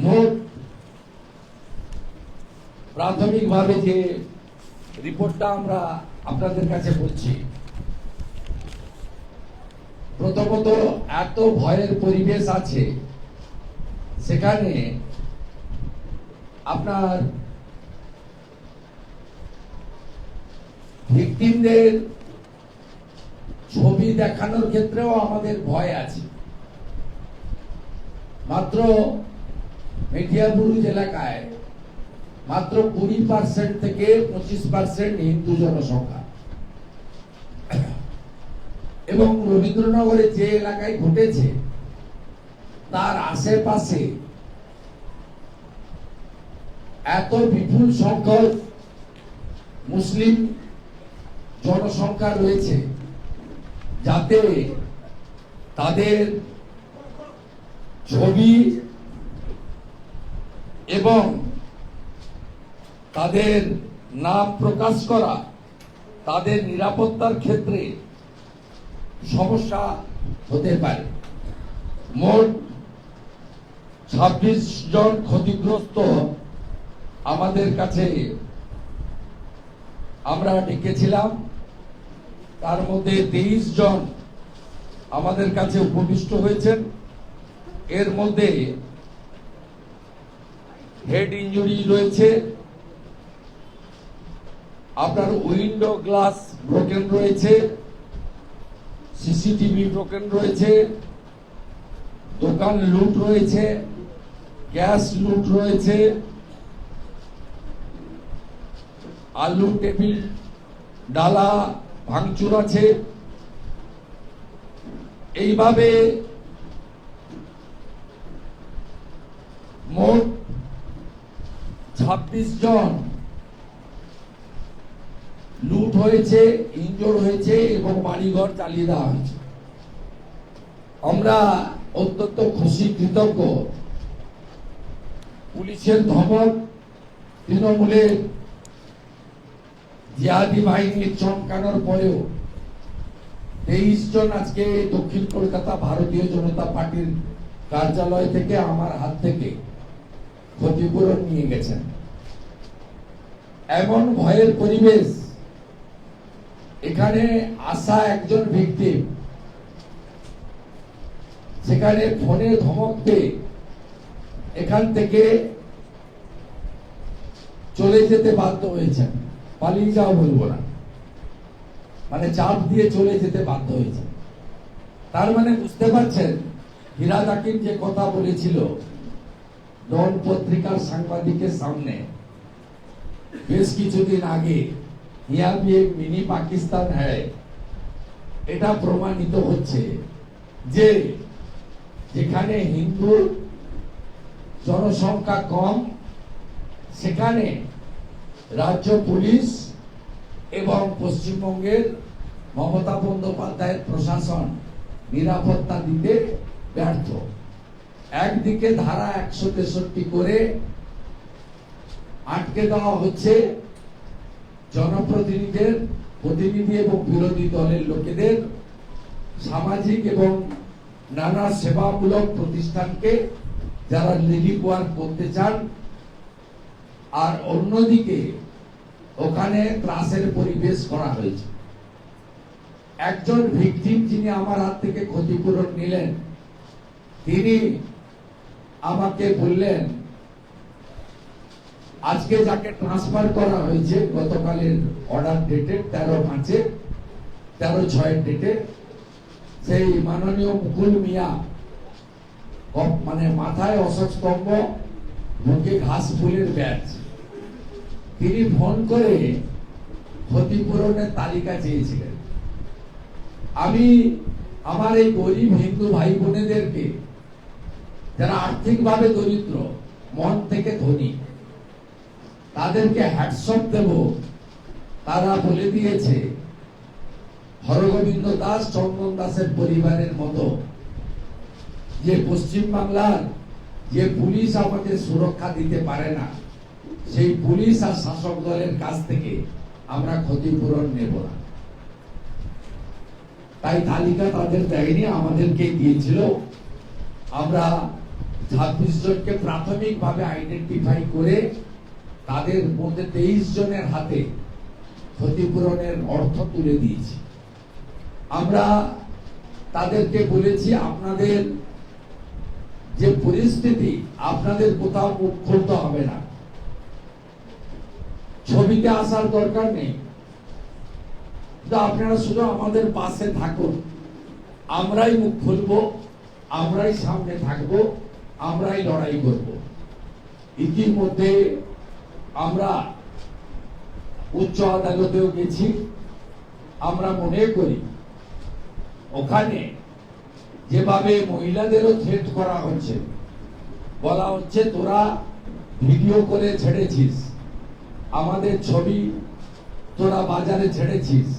মোট প্রাথমিকভাবে যে রিপোর্টটা আমরা আপনাদের কাছে বলছি, প্রথমত এত ভয়ের পরিবেশ আছে, সেখানে আপনার ভিকটিমদের ছবি দেখানোর ক্ষেত্রেও আমাদের ভয় আছে। মাত্র মেটিয়াবুরুজ এলাকায় মাত্র 20% থেকে 25% হিন্দু জনসংখ্যা, এবং রবীন্দ্রনগরে যে এলাকায় ঘটেছে তার আশেপাশে এত বিপুল সংখ্যক মুসলিম জনসংখ্যা রয়েছে, যাতে তাদের ছবি এবং তাদের নাম প্রকাশ করা তাদের নিরাপত্তার ক্ষেত্রে সমস্যা হতে পারে। মোট 26 জন ক্ষতিগ্রস্ত আমাদের কাছে আমরা ডেকেছিলাম, তার মধ্যে 23 জন আমাদের কাছে উপবিষ্ট হয়েছেন। এর মধ্যে হেড ইনজুরি রয়েছে, আপনার উইন্ডো গ্লাস ব্রোকেন রয়েছে, সিসিটিভি ব্রোকেন রয়েছে, দোকান লুট রয়েছে, গ্যাস লুট রয়েছে, আলু টেবিল ডালা ভাঙচুর আছে। এইভাবে মোট 26 জন লুট হয়েছে, ইনজোর হয়েছে এবং বাড়িঘর চালিয়ে দেওয়া হয়েছে। আমরা অত্যন্ত খুশি, কৃতজ্ঞ। পুলিশের ধমক, তৃণমূলের জিহাদি বাহিনীর চমকানোর পরেও 23 জন আজকে দক্ষিণ কলকাতা ভারতীয় জনতা পার্টির কার্যালয় থেকে আমার হাত থেকে ক্ষতিপূরণ নিয়ে গেছেন। এমন ভয়ের পরিবেশ, এখানে আসা একজন ভিকটিম সেখানে ফোনে ধমক পেয়ে এখান থেকে চলে যেতে বাধ্য হয়েছেন। পালিয়ে যাও বলবো না, মানে চাপ দিয়ে চলে যেতে বাধ্য হয়েছে। তার মানে বুঝতে পারছেন, হীরা জাকির যে কথা বলেছিল ডন পত্রিকার সাংবাদিকের সামনে বেশ কিছুদিন আগে, ইয়া ভি এক মিনি পাকিস্তান হ্যায়, এটা প্রমাণিত হচ্ছে যে যেখানে হিন্দু জনসংখ্যা কম, সেখানে রাজ্য পুলিশ এবং পশ্চিমবঙ্গের মমতা বন্দ্যোপাধ্যায়ের প্রশাসন নিরাপত্তা দিতে ব্যর্থ। একদিকে ধারা 163 করে আটকে দেওয়া হচ্ছে জনপ্রতিনিধিদের, প্রতিনিধি এবং বিরোধী দলের লোকেদের সামাজিক এবং নানা সেবামূলক প্রতিষ্ঠানকে যারা রিলিফ ওয়ার্ক করতে চান, আর অন্যদিকে ওখানে ত্রাসের পরিবেশ করা হয়েছে। একজন ভিকটিম যিনি আমার হাত থেকে ক্ষতিপূরণ নিলেন, তিনি আমাকে বললেন আজকে যাকে ট্রান্সফার করা হয়েছে গতকালের অর্ডার ডেটে 13/5 13/6 ডেটে, সেই মাননীয় মুকুল মিয়া, মানে মাথায় অশোক স্তম্ভ, মুখে ঘাস ফুলের ব্যাচ, তিনি ফোন করে ক্ষতিপূরণের তালিকা চেয়েছিলেন। আমি আমার এই গরিব হিন্দু ভাই বোনেদেরকে, যারা আর্থিকভাবে দরিদ্র, মন থেকে ধনী, তাদেরকে হ্যাটসঅপ দেব। তারা বলে দিয়েছে হরগোবিন্দ দাস, চন্দন দাসের পরিবারের মতো যে পশ্চিম বাংলার যে পুলিশ আমাদের সুরক্ষা দিতে পারে না, সেই পুলিশ আর শাসক দলের কাছ থেকে আমরা ক্ষতিপূরণ নেব না। তাই তালিকা তাদের দেয়নি, আমাদেরকে দিয়েছিল। আমরা 26 জনকে প্রাথমিকভাবে আইডেন্টিফাই করে তাদের মধ্যে 23 জনের হাতে ক্ষতিপূরণের অর্থ তুলে দিয়েছি। আমরা তাদেরকে বলেছি, আপনাদের যে পরিস্থিতি, আপনাদের কোথাও মুখ খুলতে হবে না, ছবিতে আসার দরকার নেই, তো আপনারা শুধু আমাদের পাশে থাকুন, আমরাই মুখ খুলবো, আমরাই সামনে থাকবো, আমরাই লড়াই করব। ইতিমধ্যে আমরা উচ্চ আদালতেও গেছি। আমরা মনে করি ওখানে যেভাবে মহিলাদেরও থ্রেট করা হচ্ছে, বলা হচ্ছে তোরা ভিডিও করে ছেড়েছিস, আমাদের ছবি তোরা বাজারে ছেড়েছিস,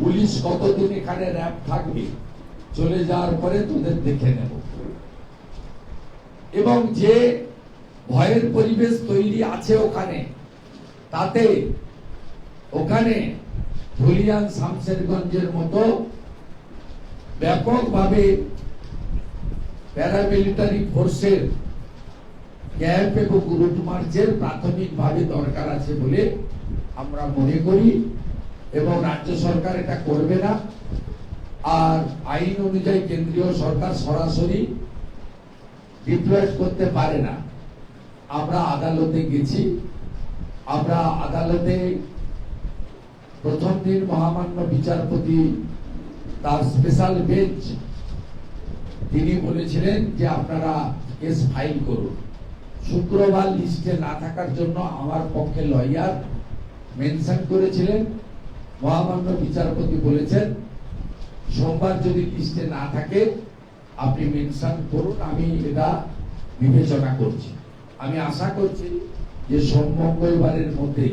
পুলিশ কতদিন এখানে র্যাব থাকবে, চলে যাওয়ার পরে তোদের দেখে নেব। এবং যে ভয়ের পরিবেশ তৈরি আছে ওখানে, তাতে ওখানে ধুলিয়ান শামশেরগঞ্জের মতো ব্যাপকভাবে প্যারামিলিটারি ফোর্সের ক্যাম্প এবং রুট মার্চের প্রাথমিকভাবে দরকার আছে বলে আমরা মনে করি, এবং রাজ্য সরকার এটা করবে না। আর আইন অনুযায়ী কেন্দ্রীয় সরকার সরাসরি ডিপ্লয়েড করতে পারে না। আমরা আদালতে গেছি, আমরা আদালতে প্রথম দিন মহামান্য বিচারপতি তার স্পেশাল বেঞ্চ তিনি বলেছিলেন যে আপনারা কেস ফাইল করুন। শুক্রবার লিস্টে না থাকার জন্য আমার পক্ষে লয়ার মেনশন করেছিলেন, মহামান্য বিচারপতি বলেছেন সোমবার যদি লিস্টে না থাকে আপনি মেনশন করুন, আমি এটা বিবেচনা করছি। আমি আশা করছি যে সোম মঙ্গলবারের মধ্যে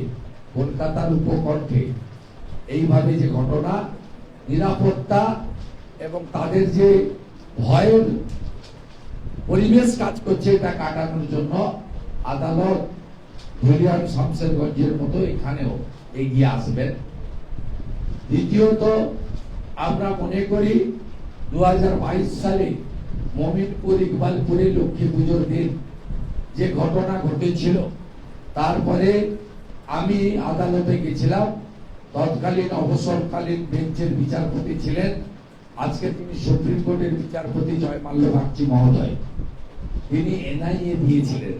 কলকাতার উপকণ্ঠে এইভাবে যে ঘটনা, নিরাপত্তা এবং তাদের যে ভয়ের পরিবেশ কাজ করছে, এটা কাটানোর জন্য আদালত ধুলিয়ান শামশেরগঞ্জের মতো এখানেও এগিয়ে আসবেন। দ্বিতীয়ত, আমরা মনে করি 2022 সালে মমিনপুর ইকবালপুরে লক্ষ্মী পুজোর দিন যে ঘটনা ঘটেছিল, তারপরে আমি আদালতে গেছিলাম, তৎকালীন অবসরকালীন বেঞ্চের বিচারপতি ছিলেন, আজকে তিনি সুপ্রিম কোর্টের বিচারপতি জয় মাল্য বাগচি মহোদয়, তিনি এনআইএ দিয়েছিলেন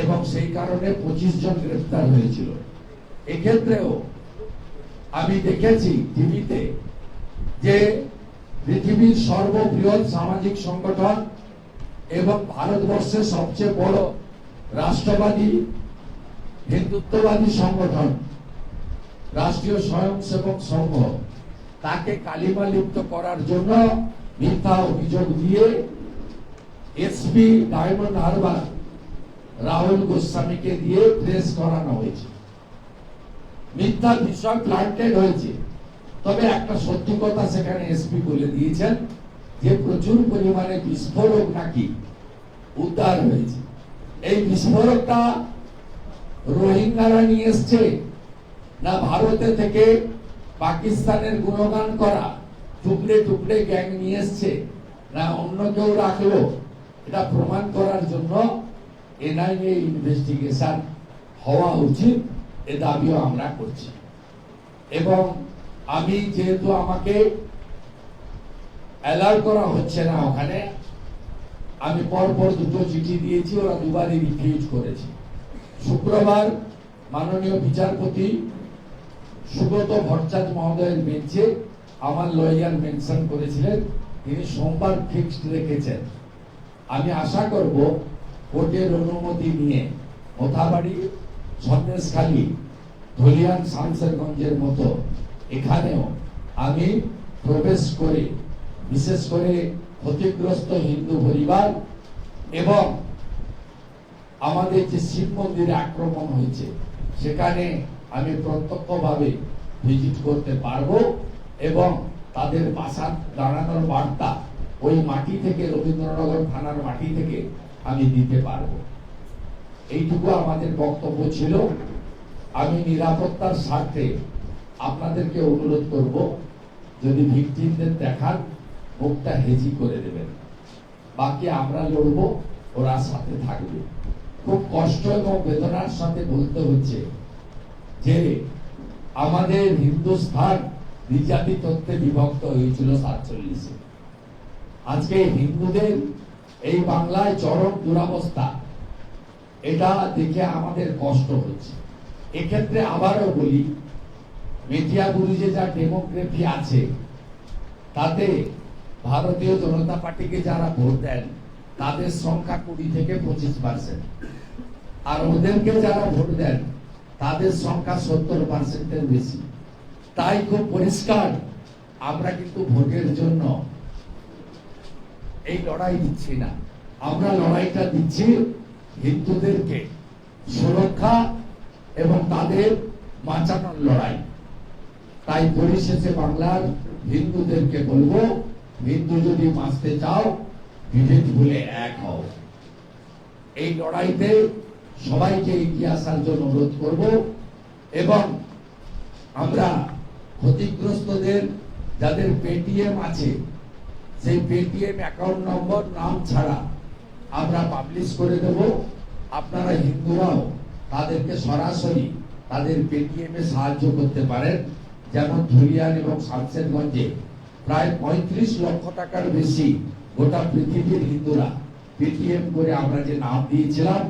এবং সেই কারণে 25 জন গ্রেফতার হয়েছিল। এক্ষেত্রেও আমি দেখেছি টিভিতে যে পৃথিবীর সর্ববৃহৎ সামাজিক সংগঠন এবং ভারতবর্ষের সবচেয়ে বড় রাষ্ট্রবাদী হিন্দুত্ববাদী সংগঠন রাষ্ট্রীয় স্বয়ংসেবক সংঘ তাকে কালিমা লিপ্ত করার জন্য মিথ্যা অভিযোগ দিয়ে এসপি ডায়মন্ড হারবার রাহুল গোস্বামীকে দিয়ে প্রেস করানো হয়েছে। মিথ্যা বিষয় প্লান্টেড হয়েছে। তবে একটা সত্যি কথা সেখানে এসপি বলে দিয়েছেন যে প্রচুর পরিমাণে বিস্ফোরক নাকি উদ্ধার হয়েছে। এই বিস্ফোরকটা রোহিঙ্গারা নিয়ে এসছে না ভারতে থেকে পাকিস্তানের গুণগান করা টুকরে টুকরে গ্যাং নিয়ে এসছে না অন্য কেউ রাখলো, এটা প্রমাণ করার জন্য এনআইএ ইনভেস্টিগেশন হওয়া উচিত, এ দাবিও আমরা করছি। এবং আমি যেহেতু আমাকে অ্যালার্ট করা হচ্ছে না ওখানে, আমি পরপর দুটো চিঠি দিয়েছি, ওরা দুবারই রিফিউজ করেছে। শুক্রবার মাননীয় বিচারপতি সুব্রত ভট্টাচার্য মহোদয়ের বেঞ্চে আমার লয়ার মেনশন করেছিলেন, তিনি সোমবার ফিক্সড রেখেছেন। আমি আশা করব কোর্টের অনুমতি নিয়ে মোথাবাড়ি, সন্দেশখালী, ধুলিয়ান শামশেরগঞ্জের মতো এখানেও আমি প্রবেশ করে বিশেষ করে ক্ষতিগ্রস্ত হিন্দু পরিবার এবং আমাদের যে শিব মন্দিরে আক্রমণ হয়েছে সেখানে আমি প্রত্যক্ষভাবে ভিজিট করতে পারবো এবং তাদের বাসা দাঁড়ানোর বার্তা ওই মাটি থেকে, রবীন্দ্রনগর থানার মাটি থেকে আমি দিতে পারবো। এইটুকু আমাদের বক্তব্য ছিল। আমি নিরাপত্তার স্বার্থে আপনাদেরকে অনুরোধ করব, যদি ভিকটিমদের দেখান মুখটা হেজি করে দেবেন। বাকি আমরা লড়বো, ওরা সাথে থাকবে। খুব কষ্ট এবং বেদনার সাথে বলতে হচ্ছে যে আমাদের হিন্দুস্থান দ্বিজাতি তত্ত্বে বিভক্ত হয়েছিল 47-এ। আজকে হিন্দুদের এই বাংলায় চরম দুরবস্থা, এটা দেখে আমাদের কষ্ট হচ্ছে। এক্ষেত্রে আবারও বলি, মেটিয়াবুরুজে যা ডেমোগ্রাফি আছে তাতে ভারতীয় জনতা পার্টিকে যারা ভোট দেন তাদের সংখ্যা 20 থেকে 25%, আর ওদেরকে যারা ভোট দেন তাদের সংখ্যা 70%-এর বেশি। তাই খুব পরিষ্কার আমরা কিন্তু ভোটের জন্য এই লড়াই দিচ্ছি না, আমরা লড়াইটা দিচ্ছি হিন্দুদেরকে সুরক্ষা এবং তাদের বাঁচানোর লড়াই। তাই পরিশেষে বাংলার হিন্দুদেরকে বলবো, হিন্দু যদি বাঁচতে চাও বিভেদ ভুলে এক হও। এই লড়াইতে সবাইকে এগিয়ে আসার জন্য অনুরোধ করব এবং আমরা ক্ষতিগ্রস্তদের যাদের পেটিএম আছে সেই পেটিএম অ্যাকাউন্ট নম্বর নাম ছাড়া আমরা পাবলিশ করে দেব। আপনারা হিন্দুরাও তাদেরকে সরাসরি তাদের পেটিএম এ সাহায্য করতে পারেন। যেমন ধুলিয়ান এবং শামশেরগঞ্জে প্রায় 35 লক্ষ টাকার বেশি গোটা পৃথিবীর হিন্দুরা পেটিএম করে আমরা যে নাম দিয়েছিলাম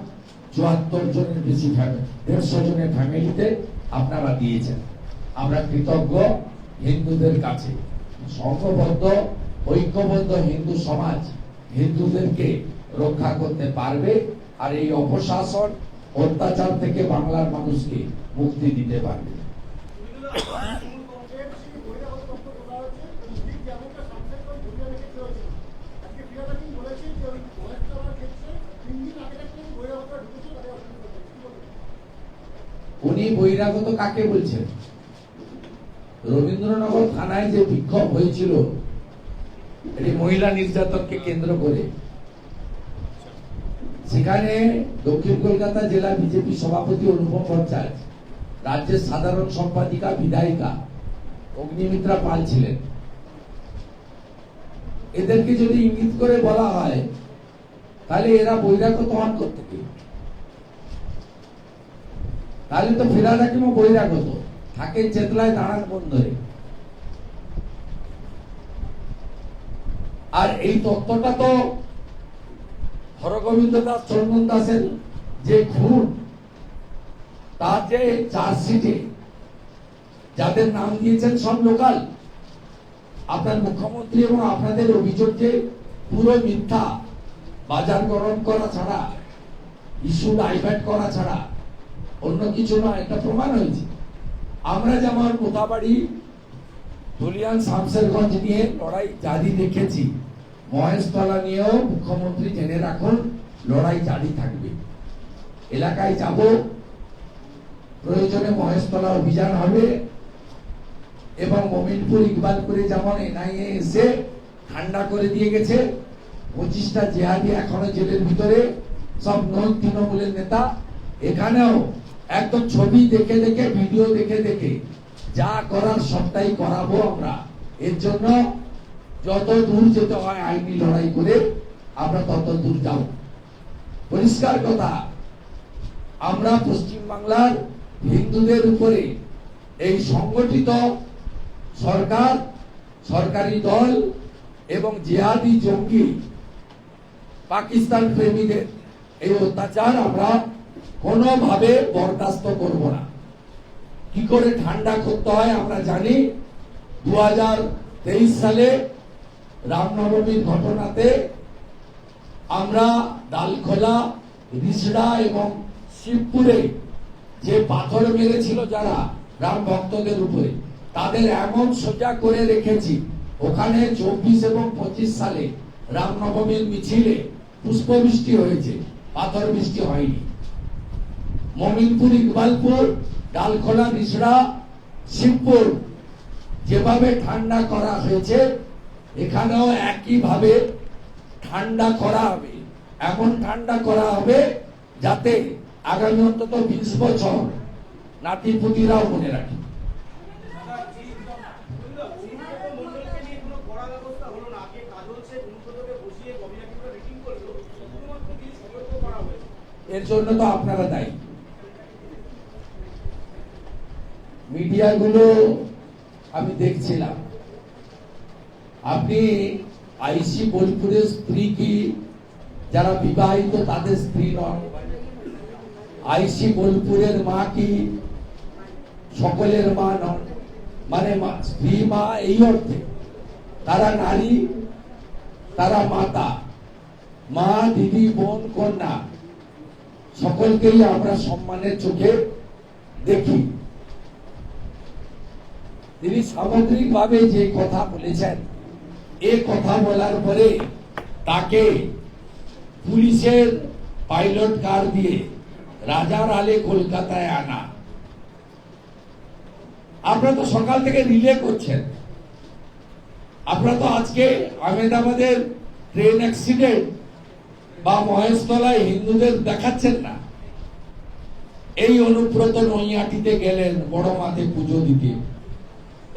74 জনের বেশি 150 জনের ফ্যামিলিতে আপনারা দিয়েছেন। আমরা কৃতজ্ঞ হিন্দুদের কাছে। সংঘবদ্ধ ঐক্যবদ্ধ হিন্দু সমাজ হিন্দুদেরকে রক্ষা করতে পারবে আর এই অপশাসন অত্যাচার থেকে বাংলার মানুষকে মুক্তি দিতে পারবে। উনি বহিরাগত কাকে বলছেন? রবীন্দ্রনগর থানায় যে বিক্ষোভ হয়েছিল এটি মহিলা নির্যাতনকে কেন্দ্র করে, সেখানে দক্ষিণ কলকাতা জেলা বিজেপি সভাপতি অনুপম ভট্টাচার্য, রাজ্যের সাধারণ সম্পাদিকা বিধায়িকা অগ্নিমিত্রা পাল ছিলেন। এদেরকে যদি ইঙ্গিত করে বলা হয় তাহলে এরা বহিরাগত হন কোত্থেকে? তাহলে তো ফিরাদ হাকিমও বহিরাগত, থাকেন চেতলায় দাঁড়ান বন্দরে। আর এই তত্ত্বটা তো হরগোবিন্দ দাস চন্দন দাসের যে খুন, তার যে চার্জশিটে যাদের নাম দিয়েছেন সব লোকাল। আপনার মুখ্যমন্ত্রী এবং আপনাদের অভিযোগ যে পুরো মিথ্যা, বাজারকরণ করা ছাড়া, ইস্যু ডাইভার্ট করা ছাড়া অন্য কিছু নয়, এটা প্রমাণ হয়েছে। আমরা যেমন কোথাবাড়ি ধুলিয়ান শামশেরগঞ্জ নিয়ে লড়াই জারি রেখেছি, মহেশতলা নিয়েও মুখ্যমন্ত্রী জেনে রাখুন লড়াই জারি থাকবে। এলাকায় যাব, প্রয়োজনে মহেশতলা অভিযান হবে এবং মোমিনপুর ইকবালপুরে যেমন এনআইএ এসে ঠান্ডা করে দিয়ে গেছে, 25টা জেহাদি এখনো জেলের ভিতরে, সব নন তৃণমূলের নেতা। এখানেও একদম ছবি দেখে দেখে, ভিডিও দেখে দেখে যা করার সবটাই করাবো আমরা। এর জন্য যত দূর যেতে হয় আইনি লড়াই করে আমরা তত দূর যাব। পরিষ্কার কথা, আমরা পশ্চিম বাংলার হিন্দুদের উপরে এই সংগঠিত সরকার, সরকারি দল এবং জিহাদি জঙ্গি পাকিস্তান প্রেমীদের এই অত্যাচার আমরা কোনোভাবে বরদাস্ত করব না। কি করে ঠান্ডা করতে হয় আমরা জানি। 2023 সালে রামনবমীর ঘটনাতে আমরা ডালখোলা, রিসড়া এবং শিবপুরে যে পাথর মেরেছিল যারা রাম ভক্তদের উপরে, তাদের এমন সোজা করে রেখেছি। ওখানে 24 এবং 25 সালে রামনবমীর মিছিলে পুষ্পবৃষ্টি হয়েছে, পাথর বৃষ্টি হয়নি। মোমিনপুর, ইকবালপুর, ডালখোলা, রিসড়া, শিবপুর যেভাবে ঠান্ডা করা হয়েছে, এখানেও একইভাবে ঠান্ডা করা হবে। এমন ঠান্ডা করা হবে যাতে আগামী অন্তত 20 বছর নাতিপুতিরাও মনে রাখে। এর জন্য তো আপনারা দায়ী। মিডিয়াগুলো আমি দেখছিলাম, আপনি আইসি বোলপুরের স্ত্রী কি যারা বিবাহিত তাদের স্ত্রী নন? আইসি বোলপুরের মা কি সকলের মা নন? মানে স্ত্রী মা এই অর্থে তারা নারী, তারা মাতা, মা, দিদি, বোন, কন্যা সকলকেই আমরা সম্মানের চোখে দেখি। তিনি সামগ্রিকভাবে যে কথা বলেছেন, এ কথা বলার পরে তাকে পুলিশের পাইলট কার দিয়ে রাজার আলে কলকাতায় আনা। আপনারা তো সকাল থেকে রিলে করছেন, আপনারা তো আজকে আহমেদাবাদের ট্রেন অ্যাক্সিডেন্ট বা মহেশতলায় হিন্দুদের দেখাচ্ছেন না। এই অনুব্রত নৈহাটিতে গেলেন বড় মাঠে পুজো দিতে,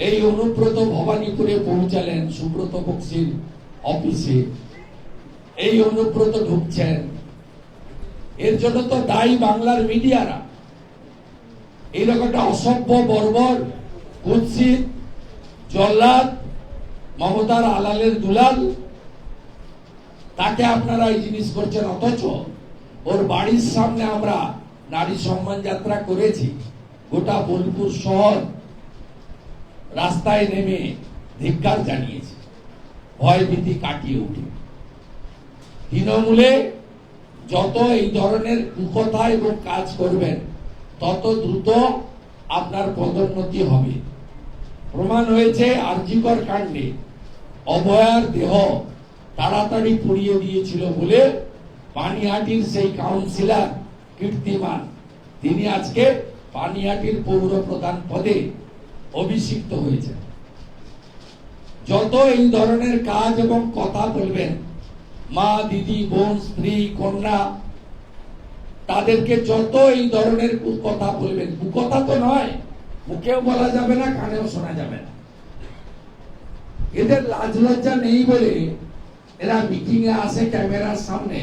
এই অনুব্রত ভবানীপুরে পৌঁছালেন সুব্রত বক্সির অফিসে, এই অনুব্রত ঢুকছেন। এর জন্য তো দায়ী বাংলার মিডিয়ারা। এইরকম একটা অসভ্য, বর্বর, কুৎসিত, জল্লাদ, মমতার আলালের দুলাল, তাকে আপনারা এই জিনিস করছেন। অথচ ওর বাড়ির সামনে আমরা নারী সম্মান যাত্রা করেছি, গোটা বোলপুর শহর রাস্তায় নেমে ধিক্কার জানিয়েছে, ভয় ভীতি কাটিয়ে উঠে। তৃণমূলে যত এই ধরনের কুকথা এবং কাজ করবেন তত দ্রুত আপনার পদোন্নতি হবে। প্রমাণ হয়েছে আরজিকর কাণ্ডে অভয়ার দেহ তাড়াতাড়ি পুড়িয়ে দিয়েছিল বলে পানিহাটির সেই কাউন্সিলর কীর্তিমান, তিনি আজকে পানিহাটির পৌর প্রধান পদে অভিষিক্ত হয়েছেন। যত এই ধরনের কাজ এবং কথা বলবেন, মা, দিদি, বোন, স্ত্রী, কন্যা, তাদেরকে যত এই ধরনের কথা বলবেন, কুকথা তো নয়, মুখেও বলা যাবে না, কানেও শোনা যাবে না। এদের লাজ লজ্জা নেই বলে এরা মিটিং এ আসে ক্যামেরার সামনে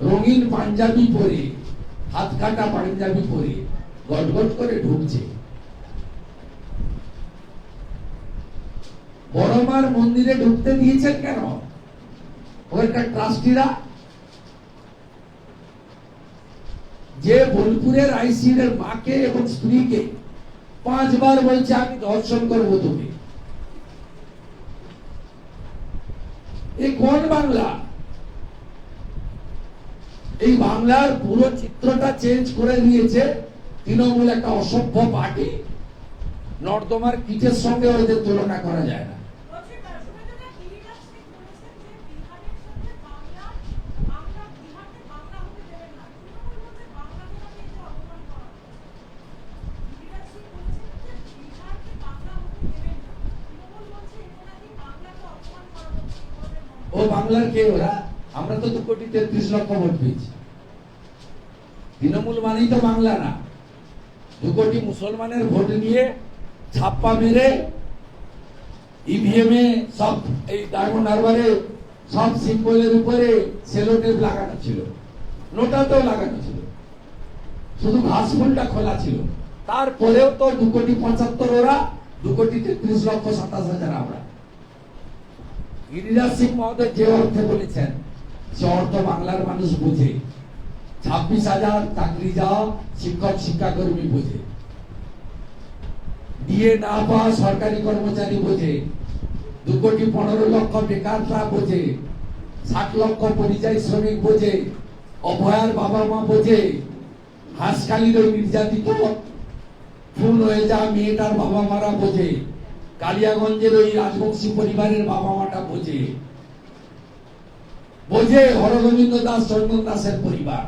রঙিন পাঞ্জাবি পরে, হাত কাটা পাঞ্জাবি পরে গটগট করে ঢুকছে। বড়মার মন্দিরে ঢুকতে দিয়েছেন কেন ওখানকার ট্রাস্টিরা? যে বোলপুরের আইসির মাকে এবং স্ত্রীকে 5 বার বলছে আমি দর্শন করবো তুমি, এই কোন বাংলা? এই বাংলার পুরো চিত্রটা চেঞ্জ করে দিয়েছে তৃণমূল, একটা অসভ্য পার্টি। নর্দমার কিটের সঙ্গে ওদের তুলনা করা যায় না। ও বাংলার কে ওরা? আমরা তো 2,33,00,000 ভোট পেয়েছি। তৃণমূল মানেই তো বাংলা না। 2 কোটি মুসলমানের ভোট নিয়ে ছাপ্পা মেরে ইভিএম এ সব এই ডায়মন্ড হারবারে সব সিম্বলের উপরে সেলোটেপ লাগানো ছিল, নোটাতেও লাগানো ছিল, শুধু ঘাস ফুলটা খোলা ছিল। তারপরেও তো 2,75,00,000 ওরা, 2,33,27,000 আমরা। গিরিরাজ সিং মহোদয় যে অর্থে বলেছেন সে অর্থ বাংলার মানুষ বোঝে। 26,000 চাকরি যাওয়া শিক্ষক শিক্ষাকর্মী বোঝে, ডিএ না পাওয়া সরকারি কর্মচারী বোঝে, 2,15,00,000 বেকাররা বোঝে, 60 লক্ষ পরিযায়ী শ্রমিক বোঝে, অভয়ার বাবা মা বোঝে, হাঁসখালির ওই নির্যাতিত খুন হয়ে যাওয়া মেয়েটার বাবা মারা বোঝে, কালিয়াগঞ্জের ওই রাজবংশী পরিবারের বাবা মাটা বোঝে, বোঝে হরগোবিন্দ দাস, চন্দন দাসের পরিবার।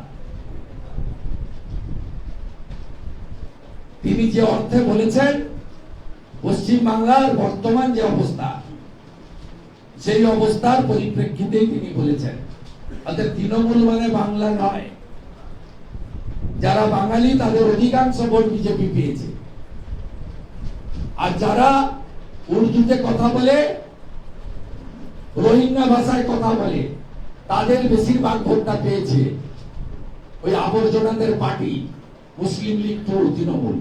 তিনি যে অর্থে বলেছেন, পশ্চিম বাংলার বর্তমান যে অবস্থা, সেই অবস্থার পরিপ্রেক্ষিতেই তিনি বলেছেন। অর্থাৎ তৃণমূল মানে বাংলা নয়। যারা বাঙালি তাদের অধিকাংশ ভোট বিজেপি পেয়েছে, আর যারা উর্দুতে কথা বলে, রোহিঙ্গা ভাষায় কথা বলে, তাদের বেশিরভাগ ভোটটা পেয়েছে ওই আবর্জনাদের পার্টি মুসলিম লীগ তো তৃণমূল।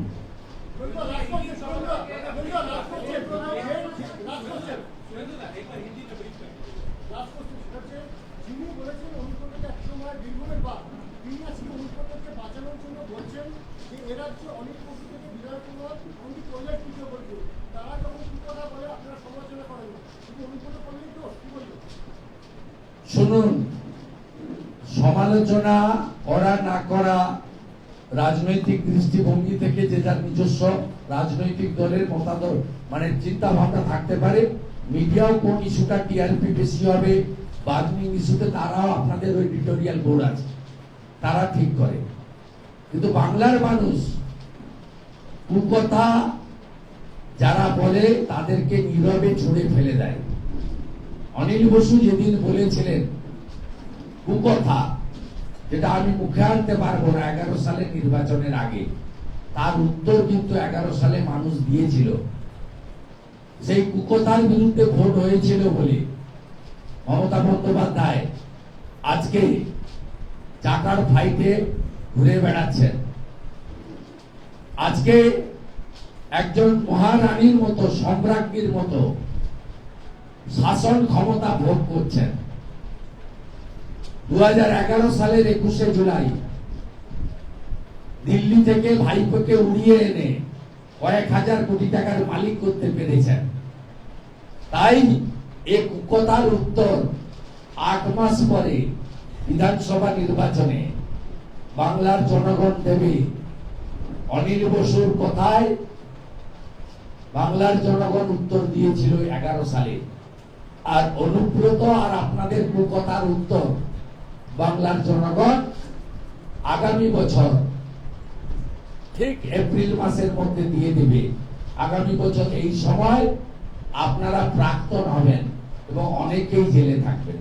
শুনুন, সমালোচনা করা না করা রাজনৈতিক দৃষ্টিভঙ্গি থেকে যে যার নিজস্ব রাজনৈতিক দলের মতাদর মানে চিন্তা ভাবনা থাকতে পারে। মিডিয়াও কোন ইস্যুটা টিআরপি বেশি হবে বার্নিং ইস্যুতে তারাও আপনাদের ওই এডিটোরিয়াল বোর্ড আছে, তারা ঠিক করে। কিন্তু বাংলার মানুষ কুকথা যারা বলে তাদেরকে নীরবে ছুঁড়ে ফেলে দেয়। অনিল বসু যেদিন বলেছিলেন কুকথা, যেটা আমি মুখে আনতে পারবো না 11 সালের নির্বাচনের আগে, তার উত্তর কিন্তু 11 সালে মানুষ দিয়েছিল। সেই কুকথার বিরুদ্ধে ভোট হয়েছিল বলে মমতা বন্দ্যোপাধ্যায় আজকে চাকার ফাইটে ঘুরে বেড়াচ্ছেন। আজকে একজন মহারানীর মতো, সম্রাজ্ঞীর মতো শাসন ক্ষমতা ভোগ করছেন। 2011 সালের 21শে জুলাই দিল্লি থেকে ভাইপোকে উড়িয়ে এনে কয়েক হাজার কোটি টাকার মালিক করতে পেরেছেন। তাই এই কুকথার উত্তর 8 মাস পরে বিধানসভা নির্বাচনে বাংলার জনগণ দেবে। অনিল বসুর কথায় বাংলার জনগণ উত্তর দিয়েছিল 11 সালে, আর অনুব্রত আর আপনাদের কুকথার উত্তর বাংলার জনগণ আগামী বছর ঠিক এপ্রিল মাসের মধ্যে দিয়ে দেবে। আগামী বছর এই সময় আপনারা প্রাক্তন হবেন এবং অনেকেই জেলে থাকবেন।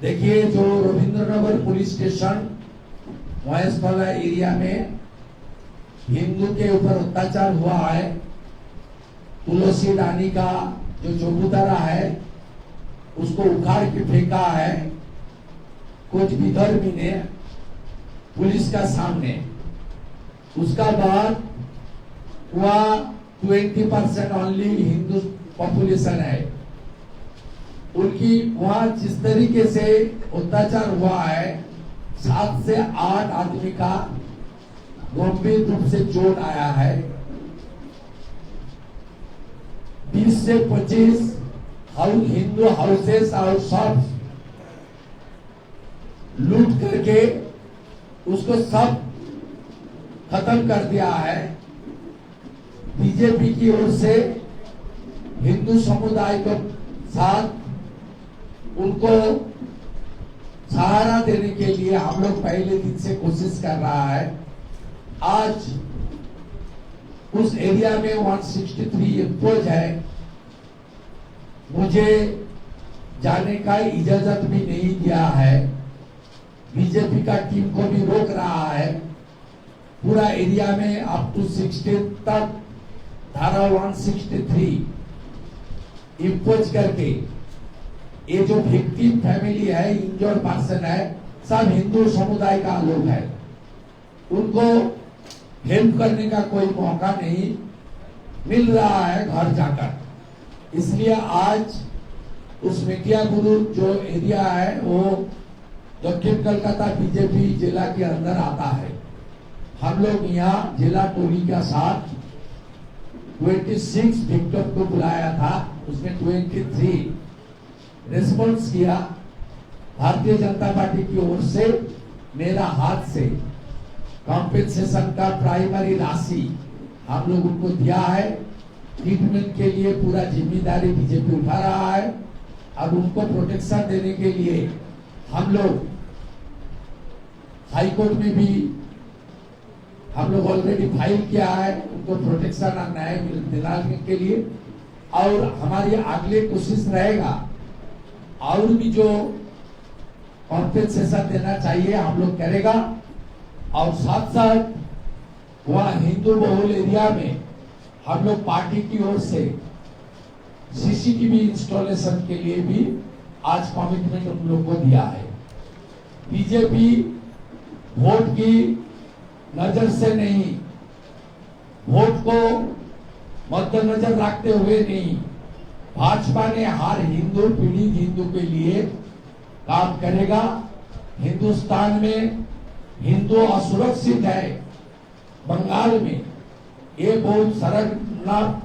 देखिए, जो रविंद्रनगर पुलिस स्टेशन महेशवाला एरिया में हिंदू के ऊपर अत्याचार हुआ है, तुलसी रानी का जो चबूतरा है उसको उखाड़ के फेंका है कुछ विधर्मी ने पुलिस का सामने। उसका बाद वहाँ 20% ओनली हिंदू पॉपुलेशन है। उनकी वहाँ जिस तरीके से अत्याचार हुआ है, 7 से 8 आदमी का गंभीर रूप से चोट आया है। 20 से 25 हिंदू हाउसेस और शॉप्स लूट करके उसको सब खत्म कर दिया है। बीजेपी की ओर से हिंदू समुदाय को साथ उनको सहारा देने के लिए हम लोग पहले दिन से कोशिश कर रहा है। आज उस एरिया में 163 एम्प्लॉयज है। मुझे जाने का इजाजत भी नहीं दिया है। बीजेपी का टीम को भी रोक रहा है। पूरा एरिया में अप टू 16 तक धारा 163 इम्पोज करके ये जो विक्टिम फैमिली है, इंजर्ड पर्सन है, सब हिंदू समुदाय का लोग है। उनको हेल्प करने का कोई मौका नहीं मिल रहा है घर जाकर। इसलिए आज उस मीडिया गुरु जो एरिया है वो दक्षिण कलकत्ता बीजेपी जिला के अंदर आता है। हम लोग यहाँ जिला टोली के साथ 26 विक्टिम को बुलाया था, उसमें 23 रिस्पॉन्स किया। भारतीय जनता पार्टी की ओर से मेरा हाथ से कॉम्पेंसेशन का प्राइमरी राशि हम लोग उनको दिया है। ट्रीटमेंट के लिए पूरा जिम्मेदारी बीजेपी उठा रहा है और उनको प्रोटेक्शन देने के लिए हम लोग हाई कोर्ट में भी हम लोग ऑलरेडी फाइल किया है उनको प्रोटेक्शन और न्याय दिलाने के लिए। और हमारी अगली कोशिश रहेगा और भी जो कॉम्पेंसेशन देना चाहिए हम लोग करेगा। और साथ साथ वहाँ हिंदू बहुल एरिया में हम लोग पार्टी की ओर से सीसीटीवी इंस्टॉलेशन के लिए भी आज कमिटमेंट उन लोग को दिया है। बीजेपी वोट की नजर से नहीं, वोट को मद्देनजर रखते हुए नहीं, भाजपा ने हर हिंदू, पीड़ित हिंदू के लिए काम करेगा। हिंदुस्तान में हिंदू असुरक्षित है, बंगाल में ये बहुत शर्मनाक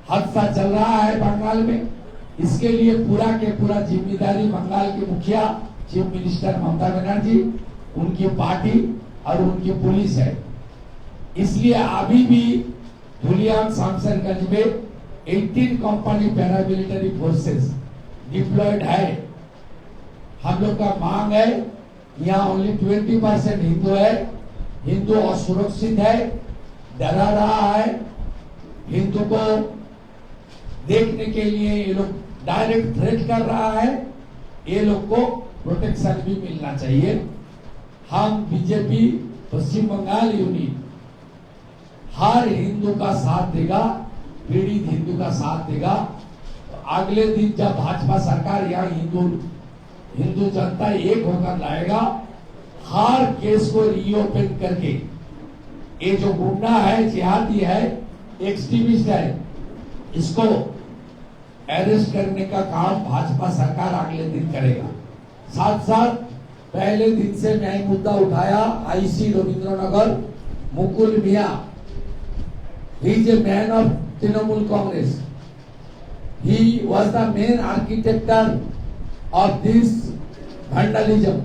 हादसा चल रहा है बंगाल में। इसके लिए पूरा के पूरा जिम्मेदारी बंगाल के मुखिया चीफ मिनिस्टर ममता बनर्जी, उनकी पार्टी और उनकी पुलिस है। इसलिए अभी भी धुलियान शामसरगंज में 18 कंपनी पैरामिलिट्री फोर्सेस डिप्लॉयड है। हम लोग का मांग है, यहाँ ओनली 20% हिंदू है, हिंदू असुरक्षित है, डरा रहा है। हिंदू को देखने के लिए ये लोग डायरेक्ट थ्रेट कर रहा है, ये लोग को प्रोटेक्शन भी मिलना चाहिए। हम बीजेपी पश्चिम बंगाल यूनिट हर हिंदू का साथ देगा, पीड़ित हिंदू का साथ देगा। अगले दिन जब भाजपा सरकार यहाँ हिंदू जनता एक होकर लाएगा, हर केस को रीओपन करके, ये जो गुंडा है, जिहादी है, एक्सट्रीमिस्ट है, इसको अरेस्ट करने का काम भाजपा सरकार अगले दिन करेगा। साथ साथ पहले दिन से मैं मुद्दा उठाया, IC Rabindranagar Mukul Mia, he is a man of Trinamool Congress. He was the main architect of this vandalism.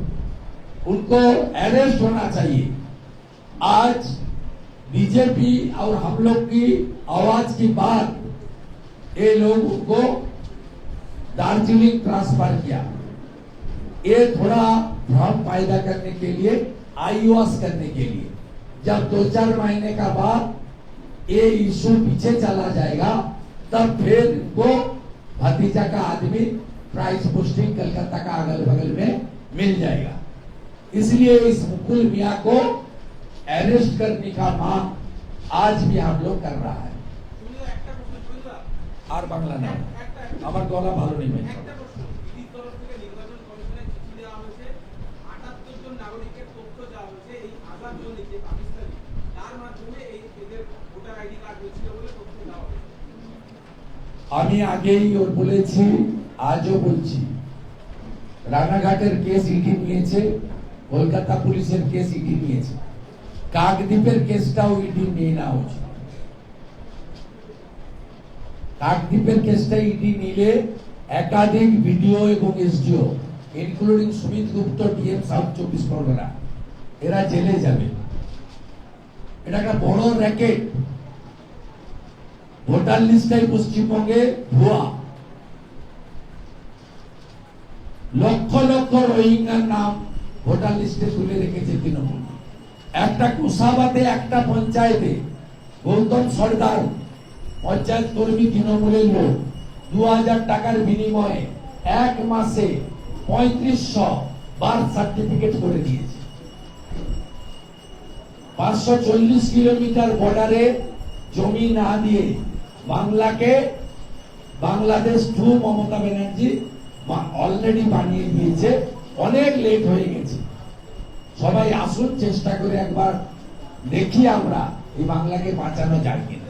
उनको अरेस्ट होना चाहिए। आज बीजेपी और हम लोग की आवाज की बात, ये लोग उनको दार्जिलिंग ट्रांसफर किया, ये थोड़ा भ्रम पैदा करने के लिए, आईवास करने के लिए। जब 2-4 महीने का बाद ये इशू पीछे चला जाएगा, तब फिर इनको भतीजा का आदमी प्राइस पोस्टिंग कलकत्ता का अगल बगल में मिल जाएगा। इसलिए इस मुकुल मिया को अरेस्ट करने का मांग आज भी हम लोग कर रहा है। और बांग्ला नाम আমার গলা ভালো নেই ভাই। একটা প্রশ্ন, ইডির তরফ থেকে নির্বাচন কমিশনে চিঠি দেওয়া হয়েছে, 78 জন নাগরিকের তথ্য দেওয়া হয়েছে, এই আজাদ জন যে পাকিস্তানি, তার মাধ্যমে এই এদের ভোটার আইডি কার্ড হয়েছিল বলে তথ্য দেওয়া হয়েছে। আমি আগেই ওর বলেছি, আজও বলছি, রানাঘাটের কেস ইডি নিয়েছে, কলকাতা পুলিশের কেস ইডি নিয়েছে, কাকদ্বীপের কেসটাও ইডি নিয়ে নেওয়া উচিত। কাকদ্বীপের কেসটা ইডি নিলে একাধিক ভিডিও এবং এসডিও ইনক্লুডিং সুমিত গুপ্ত, ডিএম সাউথ 24 পরগনা, এরা জেলে যাবে। এটা একটা বড় র্যাকেট। ভোটার লিস্টে পশ্চিমবঙ্গে ভুয়া, লক্ষ লক্ষ রোহিঙ্গার নাম ভোটার লিস্টে তুলে রেখেছে তৃণমূল। একটা কুসাবাতে, একটা পঞ্চায়েতে গৌতম সর্দার পঞ্চায়েত কর্মী তৃণমূলের লোক 2000 টাকার বিনিময়ে এক মাসে 3500 বার্থ সার্টিফিকেট করে দিয়েছে। 540 কিলোমিটার বর্ডারে জমি না দিয়ে বাংলাকে বাংলাদেশ টু মমতা ব্যানার্জি অলরেডি বানিয়ে দিয়েছে। অনেক লেট হয়ে গেছে। সবাই আসুন, চেষ্টা করে একবার দেখি আমরা এই বাংলাকে বাঁচানো যায় কিনা।